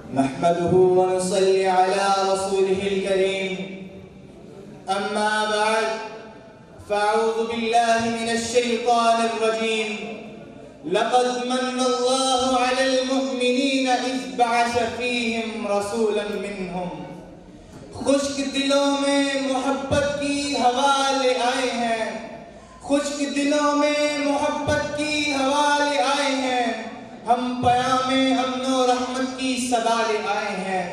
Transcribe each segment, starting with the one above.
نحمده ونصلي على رسوله الكريم أما بعد فأعوذ بالله من الشيطان الرجيم لقد من الله على المؤمنين إذ بعث فيهم رسولا منهم خشک دلوں میں محبت کی ہوا لے آئے ہیں خشک دلوں میں محبت کی ہوا لے آئے ہیں ہم پیام امن و رحمت کی صدا لے آئے ہیں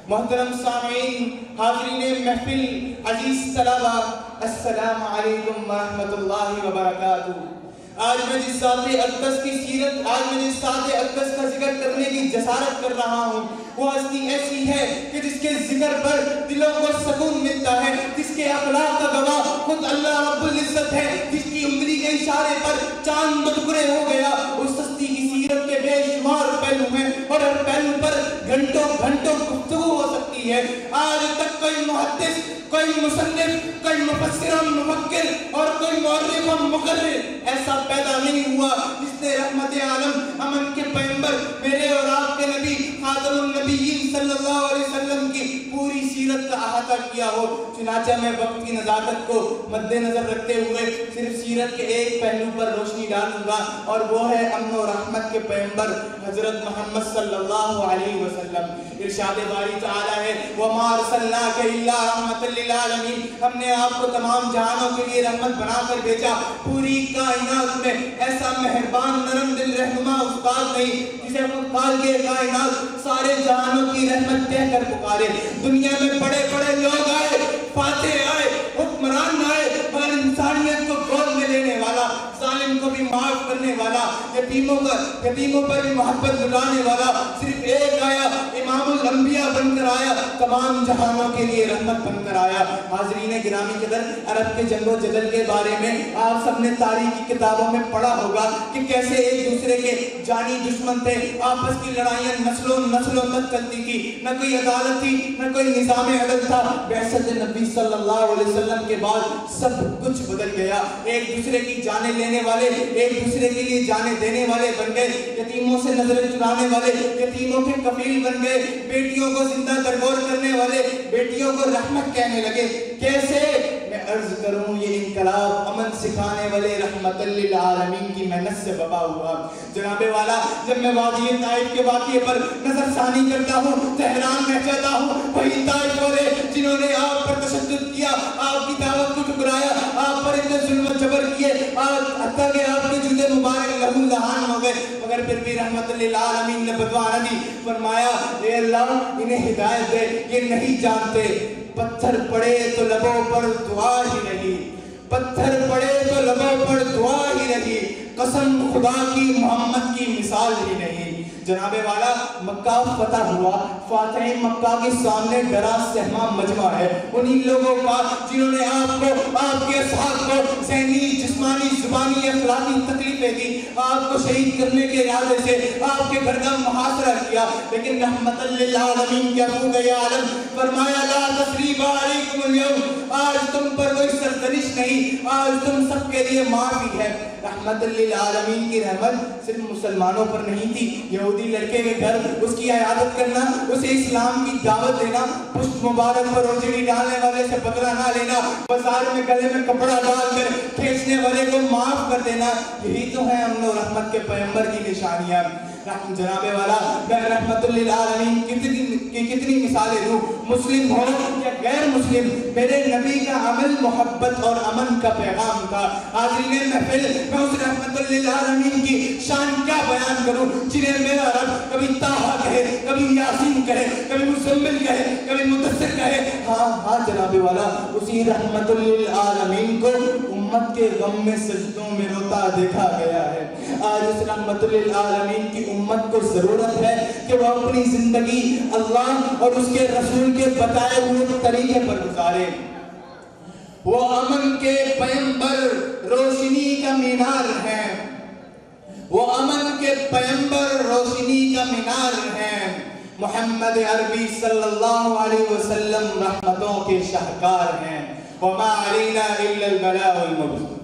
محترم سامعین حاضرین محفل عزیز طلبہ السلام علیکم ورحمۃ اللہ وبرکاتہ آج میں جس ذات اقدس کی سیرت اقدس کا ذکر کرنے کی جسارت کر رہا ہوں وہ ہستی ایسی ہے کہ جس کے ذکر پر دلوں کو سکون ملتا ہے جس کے اخلاق کا گواہ خود اللہ رب العزت ہے جس کی انگلی کے اشارے پر چاند دو ٹکڑے ہو گیا اس ہستی کی سیرت کے بے شمار پہلو ہیں اور ہر پہلو پر گھنٹوں گفتگو ہو سکتی ہے آج تک کوئی محدث کوئی مصنف کوئی مفسر مفکر اور کوئی مورخ مقرر ایسا پیدا نہیں ہوا جس نے رحمت عالم امن کے پیغمبر میرے اور آپ کے نبی خاتم النبیین صلی اللہ علیہ وسلم کی پوری سیرت کا احاطہ کیا ہو چنانچہ میں وقت کی نزاکت کو مد نظر رکھتے ہوئے صرف سیرت کے ایک پہلو پر روشنی ڈالوں گا اور وہ ہے امن و رحمت کے پیغمبر حضرت محمد صلی اللہ علیہ وسلم ارشاد باری تعالی ہے وَمَا أَرْسَلْنَاكَ إِلَّا رَحْمَةً لِلْعَالَمِينَ ہم نے آپ کو تمام جہانوں کے لیے رحمت بنا کر بھیجا پوری کائنات میں ایسا مہربان نرم دل رہنما استاد نہیں جسے خالق کائنات سارے جہانوں کی رحمت کہہ کر پکارے دنیا میں بڑے بڑے لوگ آئے فاتح آئے حکمران آئے مگر انسانیت کو گود میں لینے والا ظالم کو بھی معاف کرنے والا یتیموں پر بھی محبت لٹانے والا صرف ایک آیا امام الانبیاء بن کر آیا تمام جہانوں کے لیے رحمت بن کر آیا حاضرین گرامی قدر عرب کے جنگ و جدل کے بارے میں آپ سب نے تاریخی کتابوں میں پڑھا ہوگا کہ کیسے ایک دوسرے کے جانی دشمن تھے آپس کی لڑائیاں نسلوں تک چلتی تھی نہ کوئی عدالت تھی نہ کوئی نظام عدل تھا بعثت نبی صلی اللہ علیہ وسلم کے بعد سب کچھ بدل گیا ایک دوسرے کی جانیں لینے والے ایک دوسرے کے لیے جانیں دینے والے بن گئے یتیموں سے نظریں چرانے والے یتیموں کے کفیل بن گئے بیٹیوں کو زندہ درگور کرنے والے بیٹیوں کو رحمت کہنے لگے کیسے میں عرض کروں یہ انقلاب امن سکھانے والے رحمت للعالمین کی محنت سے وبا ہوا جناب والا جب میں وادی طائف کے واقعے پر نظر ثانی کرتا ہوں حیران رہ جاتا ہوں وہی طائف والے جنہوں نے آپ پر تشدد کیا آپ کی دعوت کو ٹکرایا آپ پر اتنے ظلم و جبر کیے حتیٰ کہ آپ کے جوتے مبارک لہو لہان ہو گئے مگر پھر بھی رحمت للعالمین نے بدوا نہ دی فرمایا اے اللہ انہیں ہدایت دے یہ نہیں جانتے پتھر پڑے تو لبوں پر دعا ہی رہی پتھر پڑے تو لبوں پر دعا ہی رہی قسم خدا کی محمد کی مثال ہی نہیں جناب والا مکہ فتح ہوا فاتح مکہ کے سامنے ڈرا سہما مجمع ہے انہی لوگوں کا جنہوں نے آپ کو آپ کے اصحاب کو ذہنی جسمانی زبانی اخلاقی تکلیفیں دی آپ کو شہید کرنے کے ارادے سے آپ کے گھر کا محاصرہ کیا لیکن رحمت للعالمین کیا ہو گیا عالم فرمایا لا تثریب علیکم اليوم آج تم پر کوئی سرزنش نہیں آج تم سب کے لیے معافی ہے رحمت للعالمین کی رحمت صرف مسلمانوں پر نہیں تھی یہودی لڑکے کے گھر اس کی عیادت کرنا اسے اسلام کی دعوت دینا پشت مبارک پر روجڑی ڈالنے والے سے بدلہ نہ لینا بازار میں گلے میں کپڑا ڈال کر کھینچنے والے کو معاف کر دینا یہی تو ہے امن و رحمت کے پیغمبر کی نشانیاں جناب والا میں رحمت للعالمین کتنی مثالیں دوں مسلم ہو یا غیر مسلم میرے نبی کا عمل محبت اور امن کا پیغام تھا حاضرین محفل میں اس رحمت للعالمین کی شان کیا بیان کروں جنہیں میرا رب کبھی طٰہٰ کہے کبھی یاسین کہے کبھی مزمل کہے کبھی مدثر کہے ہاں جناب والا اسی رحمت للعالمین کو امت کے غم میں سجدوں میں روتا دیکھا گیا ہے آج اس رحمت للعالمین کی امت کو ضرورت ہے کہ وہ اپنی زندگی اللہ اور اس کے رسول کے بتائے ہوئے طریقے پر گزارے وہ امن کے پیغمبر روشنی کا مینار ہیں وہ امن کے پیغمبر روشنی کا مینار ہیں محمد عربی صلی اللہ علیہ وسلم رحمتوں کے شاہکار ہیں وما علینا الا البلاغ المبین